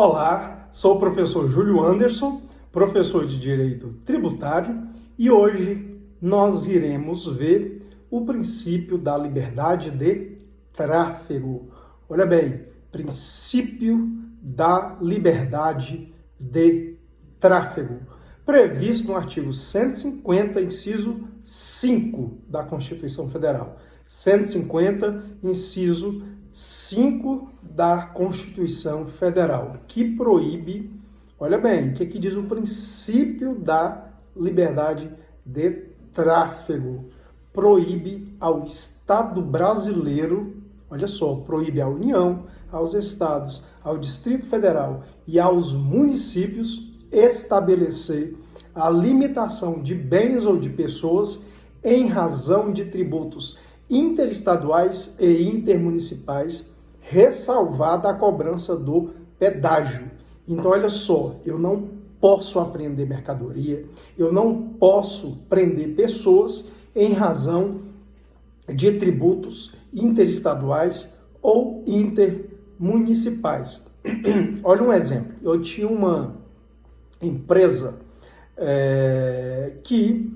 Olá, sou o professor Júlio Anderson, professor de Direito Tributário, e hoje nós iremos ver o princípio da liberdade de tráfego. Olha bem, princípio da liberdade de tráfego, previsto no artigo 150, inciso 5 da Constituição Federal. 150, inciso 5 da Constituição Federal, que proíbe, olha bem, o que diz o princípio da liberdade de tráfego? Proíbe ao Estado brasileiro, olha só, proíbe à União, aos estados, ao Distrito Federal e aos municípios estabelecer a limitação de bens ou de pessoas em razão de tributos interestaduais e intermunicipais, ressalvada a cobrança do pedágio. Então, olha só, eu não posso apreender mercadoria, eu não posso prender pessoas em razão de tributos interestaduais ou intermunicipais. Olha um exemplo, eu tinha uma empresa que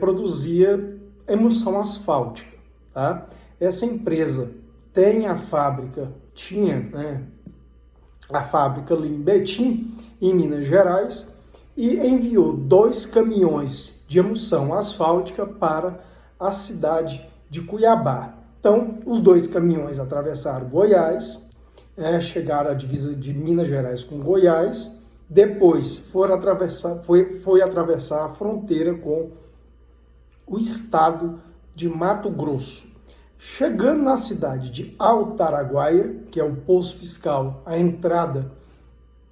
produzia emulsão asfáltica. Tá? Essa empresa tinha a fábrica ali em Betim, em Minas Gerais, e enviou 2 caminhões de emulsão asfáltica para a cidade de Cuiabá. Então, os 2 caminhões atravessaram Goiás, chegaram à divisa de Minas Gerais com Goiás, depois foi atravessar a fronteira com o estado de Mato Grosso. Chegando na cidade de Alto Araguaia, que é o posto fiscal, a entrada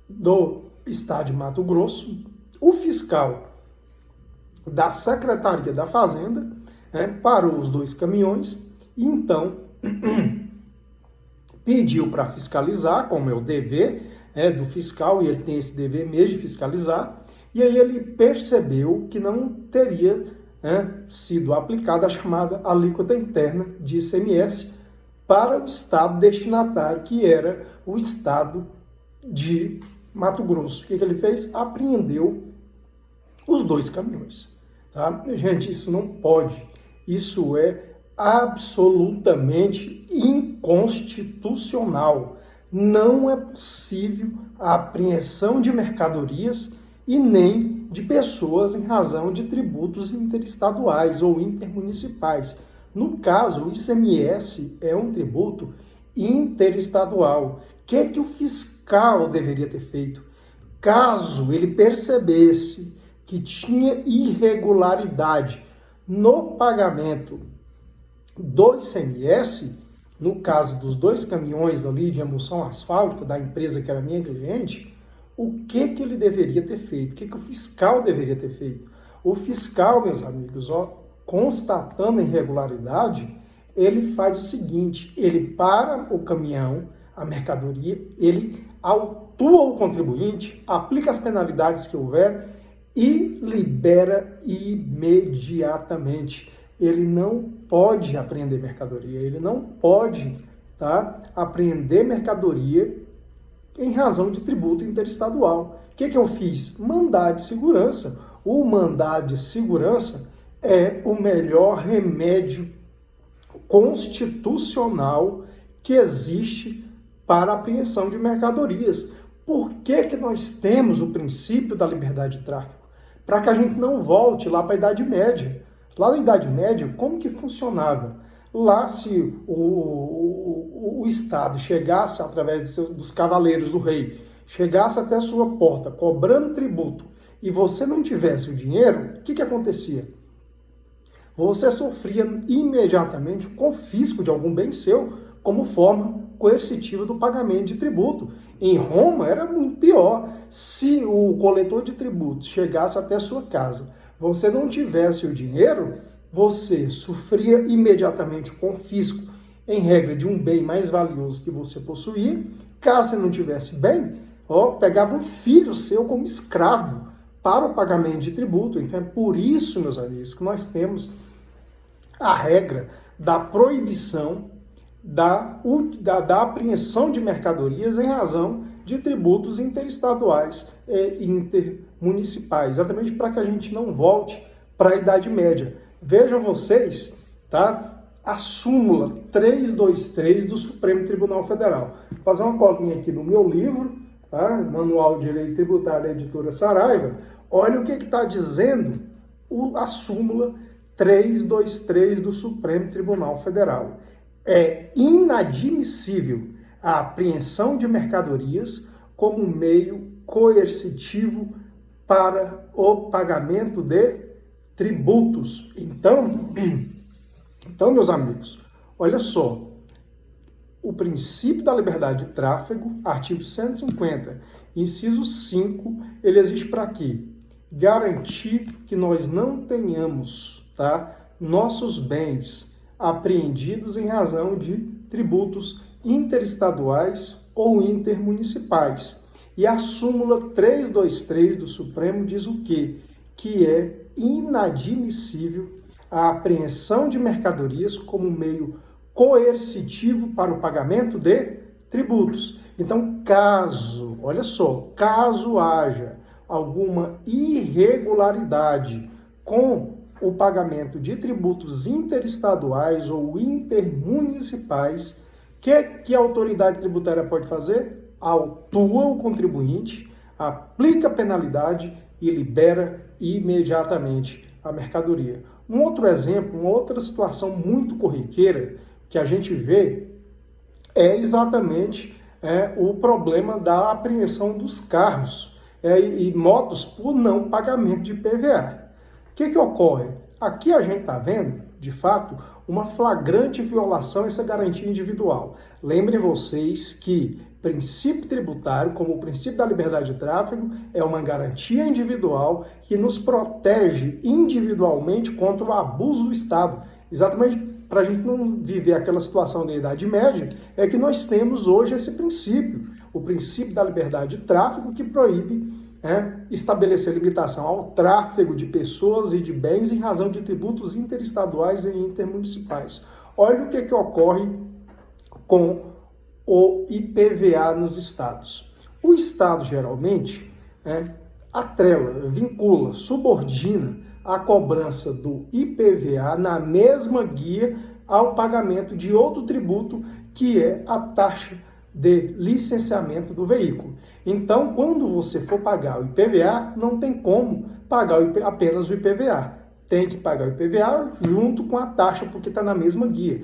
do estado de Mato Grosso, o fiscal da Secretaria da Fazenda parou os 2 caminhões e então pediu para fiscalizar, como é o dever do fiscal, e ele tem esse dever mesmo de fiscalizar, e aí ele percebeu que não teria sido aplicada a chamada alíquota interna de ICMS para o estado destinatário, que era o estado de Mato Grosso. O que ele fez? Apreendeu os 2 caminhões. Tá? Gente, isso não pode. Isso é absolutamente inconstitucional. Não é possível a apreensão de mercadorias e nem de pessoas em razão de tributos interestaduais ou intermunicipais. No caso, o ICMS é um tributo interestadual. O que o fiscal deveria ter feito? Caso ele percebesse que tinha irregularidade no pagamento do ICMS, no caso dos 2 caminhões ali de emulsão asfáltica da empresa que era minha cliente, o que ele deveria ter feito? O que o fiscal deveria ter feito? O fiscal, meus amigos, constatando a irregularidade, ele faz o seguinte: ele para o caminhão, a mercadoria, ele autua o contribuinte, aplica as penalidades que houver e libera imediatamente. Ele não pode apreender mercadoria, ele não pode apreender mercadoria em razão de tributo interestadual. O que eu fiz? Mandado de segurança. O mandado de segurança é o melhor remédio constitucional que existe para a apreensão de mercadorias. Por que nós temos o princípio da liberdade de tráfego? Para que a gente não volte lá para a Idade Média. Lá na Idade Média, como que funcionava? Lá, se o Estado chegasse, através dos cavaleiros do rei, chegasse até a sua porta, cobrando tributo, e você não tivesse o dinheiro, o que acontecia? Você sofria imediatamente o confisco de algum bem seu, como forma coercitiva do pagamento de tributo. Em Roma, era muito pior. Se o coletor de tributos chegasse até a sua casa, você não tivesse o dinheiro, você sofria imediatamente o confisco, em regra, de um bem mais valioso que você possuía. Caso você não tivesse bem, pegava um filho seu como escravo para o pagamento de tributo. Então é por isso, meus amigos, que nós temos a regra da proibição da apreensão de mercadorias em razão de tributos interestaduais e intermunicipais, exatamente para que a gente não volte para a Idade Média. Vejam vocês, tá? A súmula 323 do Supremo Tribunal Federal. Vou fazer uma colinha aqui no meu livro, tá? Manual de Direito Tributário da editora Saraiva. Olha o que está dizendo a súmula 323 do Supremo Tribunal Federal. É inadmissível a apreensão de mercadorias como meio coercitivo para o pagamento de tributos. Então, meus amigos, olha só, o princípio da liberdade de tráfego, artigo 150, inciso 5, ele existe para quê? Garantir que nós não tenhamos, tá, nossos bens apreendidos em razão de tributos interestaduais ou intermunicipais. E a súmula 323 do Supremo diz o quê? Que é inadmissível a apreensão de mercadorias como meio coercitivo para o pagamento de tributos. Então, olha só, caso haja alguma irregularidade com o pagamento de tributos interestaduais ou intermunicipais, que a autoridade tributária pode fazer? Autua o contribuinte, aplica a penalidade e libera imediatamente a mercadoria. Um outro exemplo, uma outra situação muito corriqueira que a gente vê é exatamente o problema da apreensão dos carros e motos por não pagamento de IPVA. O que ocorre? Aqui a gente está vendo, de fato, uma flagrante violação a essa garantia individual. Lembrem vocês que princípio tributário, como o princípio da liberdade de tráfego, é uma garantia individual que nos protege individualmente contra o abuso do Estado. Exatamente para a gente não viver aquela situação da Idade Média, é que nós temos hoje esse princípio, o princípio da liberdade de tráfego, que proíbe estabelecer limitação ao tráfego de pessoas e de bens em razão de tributos interestaduais e intermunicipais. Olha o que ocorre com o IPVA nos estados. O Estado, geralmente, atrela, vincula, subordina a cobrança do IPVA na mesma guia ao pagamento de outro tributo, que é a taxa de licenciamento do veículo. Então, quando você for pagar o IPVA, não tem como pagar apenas o IPVA. Tem que pagar o IPVA junto com a taxa, porque está na mesma guia.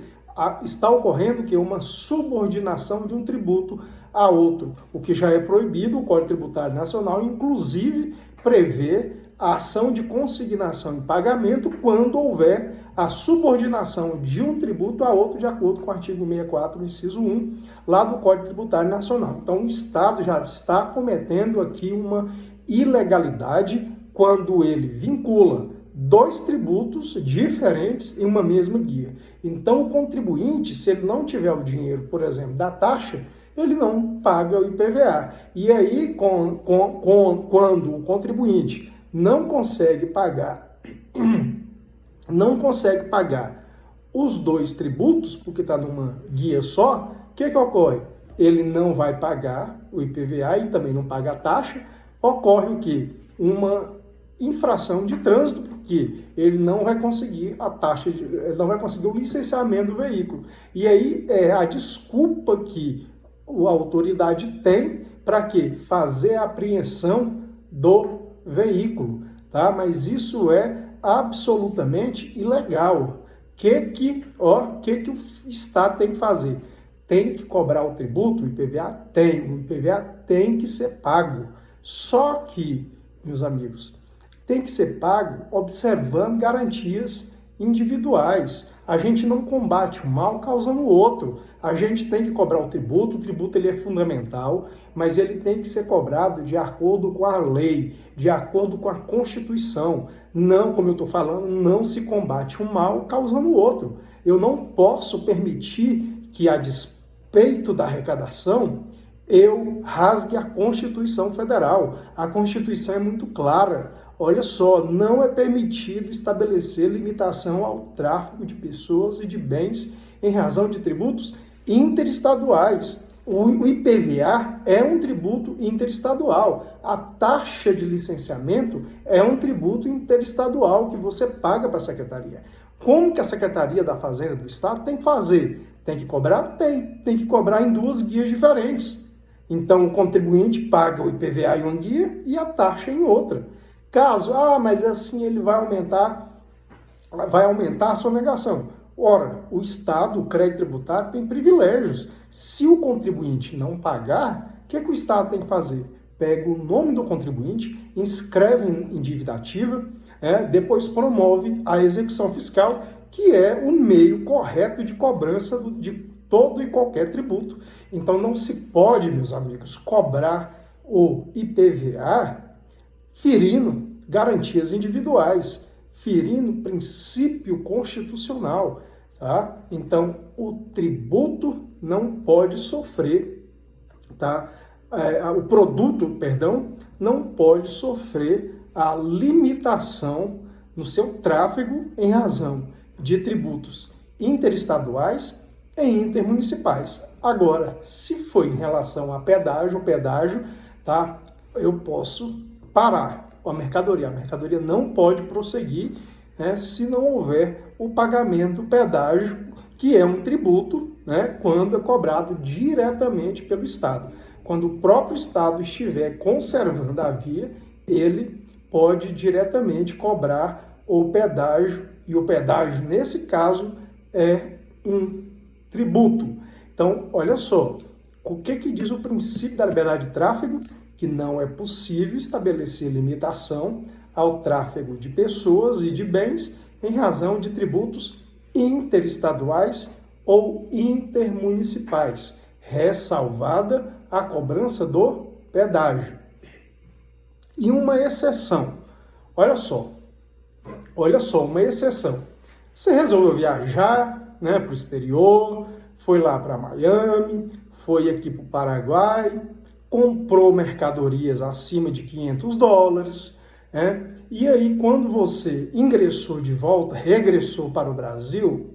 Está ocorrendo que uma subordinação de um tributo a outro, o que já é proibido. O Código Tributário Nacional, inclusive, prevê a ação de consignação e pagamento quando houver a subordinação de um tributo a outro, de acordo com o artigo 64, inciso 1, lá do Código Tributário Nacional. Então, o Estado já está cometendo aqui uma ilegalidade quando ele vincula dois tributos diferentes em uma mesma guia. Então, o contribuinte, se ele não tiver o dinheiro, por exemplo, da taxa, ele não paga o IPVA. E aí, quando o contribuinte não consegue pagar os dois tributos, porque está numa guia só, o que ocorre? Ele não vai pagar o IPVA e também não paga a taxa. Ocorre o quê? Uma infração de trânsito, porque ele não vai conseguir ele não vai conseguir o licenciamento do veículo. E aí é a desculpa que a autoridade tem para quê? Fazer a apreensão do veículo, tá? Mas isso é absolutamente ilegal. O que o Estado tem que fazer? Tem que cobrar o tributo? O IPVA tem. O IPVA tem que ser pago. Só que, meus amigos, tem que ser pago observando garantias individuais. A gente não combate o mal causando o outro. A gente tem que cobrar o tributo ele é fundamental, mas ele tem que ser cobrado de acordo com a lei, de acordo com a Constituição. Não, como eu estou falando, não se combate o mal causando o outro. Eu não posso permitir que, a despeito da arrecadação, eu rasgue a Constituição Federal. A Constituição é muito clara. Olha só, não é permitido estabelecer limitação ao tráfico de pessoas e de bens em razão de tributos interestaduais. O IPVA é um tributo interestadual. A taxa de licenciamento é um tributo interestadual que você paga para a Secretaria. Como que a Secretaria da Fazenda do Estado tem que fazer? Tem que cobrar? Tem que cobrar em duas guias diferentes. Então, o contribuinte paga o IPVA em uma guia e a taxa em outra. Caso, mas assim ele vai aumentar a sonegação. Ora, o Estado, o crédito tributário, tem privilégios. Se o contribuinte não pagar, o que o Estado tem que fazer? Pega o nome do contribuinte, inscreve em dívida ativa, depois promove a execução fiscal, que é o meio correto de cobrança de todo e qualquer tributo. Então não se pode, meus amigos, cobrar o IPVA ferindo garantias individuais, ferindo princípio constitucional, tá? Então, o tributo não pode sofrer, tá? O produto, perdão, não pode sofrer a limitação no seu tráfego em razão de tributos interestaduais e intermunicipais. Agora, se for em relação a pedágio, tá? Eu posso parar a mercadoria não pode prosseguir, se não houver o pagamento do pedágio, que é um tributo, quando é cobrado diretamente pelo Estado. Quando o próprio Estado estiver conservando a via, ele pode diretamente cobrar o pedágio, e o pedágio, nesse caso, é um tributo. Então, olha só, o que diz o princípio da liberdade de tráfego? Que não é possível estabelecer limitação ao tráfego de pessoas e de bens em razão de tributos interestaduais ou intermunicipais, ressalvada a cobrança do pedágio. E uma exceção, olha só, uma exceção. Você resolveu viajar, para o exterior, foi lá para Miami, foi aqui para o Paraguai, comprou mercadorias acima de $500, e aí quando você regressou para o Brasil,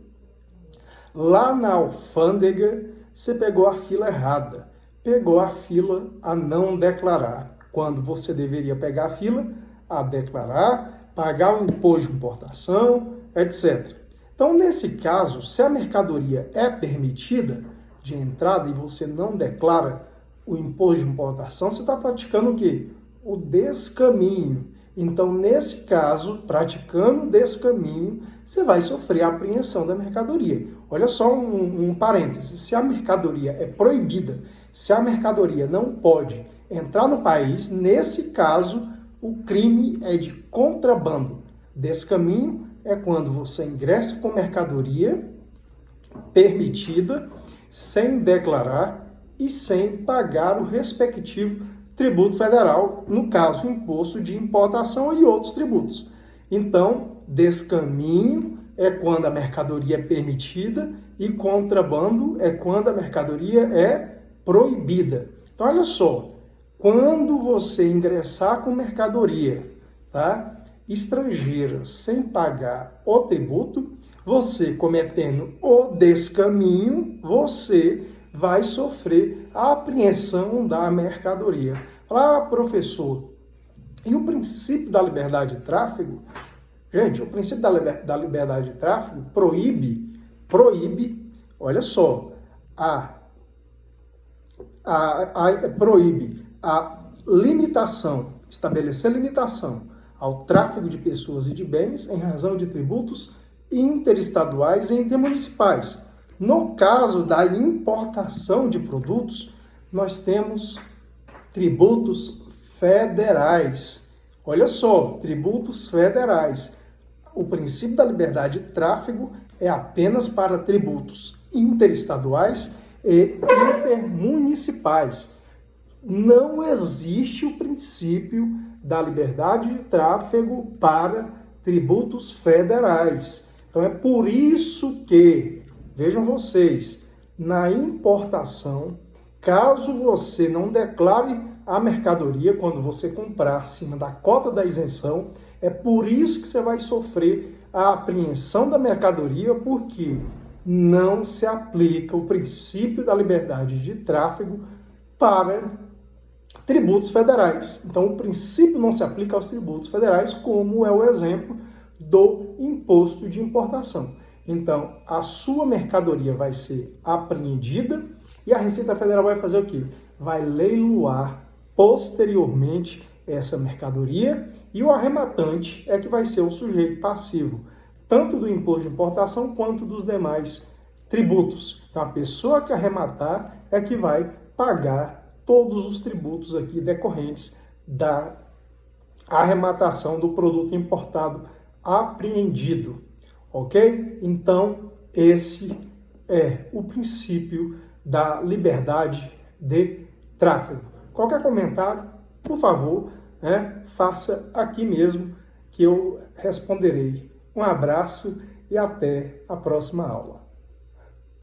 lá na alfândega você pegou a fila errada, pegou a fila a não declarar, quando você deveria pegar a fila a declarar, pagar o imposto de importação, etc. Então, nesse caso, se a mercadoria é permitida de entrada e você não declara o imposto de importação, você está praticando o quê? O descaminho. Então, nesse caso, praticando o descaminho, você vai sofrer a apreensão da mercadoria. Olha só um parêntese, se a mercadoria é proibida, se a mercadoria não pode entrar no país, nesse caso, o crime é de contrabando. Descaminho é quando você ingressa com mercadoria permitida, sem declarar e sem pagar o respectivo tributo federal, no caso, o imposto de importação e outros tributos. Então, descaminho é quando a mercadoria é permitida e contrabando é quando a mercadoria é proibida. Então, olha só, quando você ingressar com mercadoria, estrangeira sem pagar o tributo, você cometendo o descaminho, você vai sofrer a apreensão da mercadoria. Professor, e o princípio da liberdade de tráfego? Gente, o princípio da liberdade de tráfego proíbe, olha só, proíbe a limitação, estabelecer limitação ao tráfego de pessoas e de bens em razão de tributos interestaduais e intermunicipais. No caso da importação de produtos, nós temos tributos federais. Olha só, tributos federais. O princípio da liberdade de tráfego é apenas para tributos interestaduais e intermunicipais. Não existe o princípio da liberdade de tráfego para tributos federais. Então é por isso que, vejam vocês, na importação, caso você não declare a mercadoria quando você comprar acima da cota da isenção, é por isso que você vai sofrer a apreensão da mercadoria, porque não se aplica o princípio da liberdade de tráfego para tributos federais. Então, o princípio não se aplica aos tributos federais, como é o exemplo do imposto de importação. Então, a sua mercadoria vai ser apreendida e a Receita Federal vai fazer o quê? Vai leiloar posteriormente essa mercadoria e o arrematante é que vai ser o sujeito passivo, tanto do imposto de importação quanto dos demais tributos. Então, a pessoa que arrematar é que vai pagar todos os tributos aqui decorrentes da arrematação do produto importado apreendido, ok? Então, esse é o princípio da liberdade de tráfego. Qualquer comentário, por favor, faça aqui mesmo que eu responderei. Um abraço e até a próxima aula.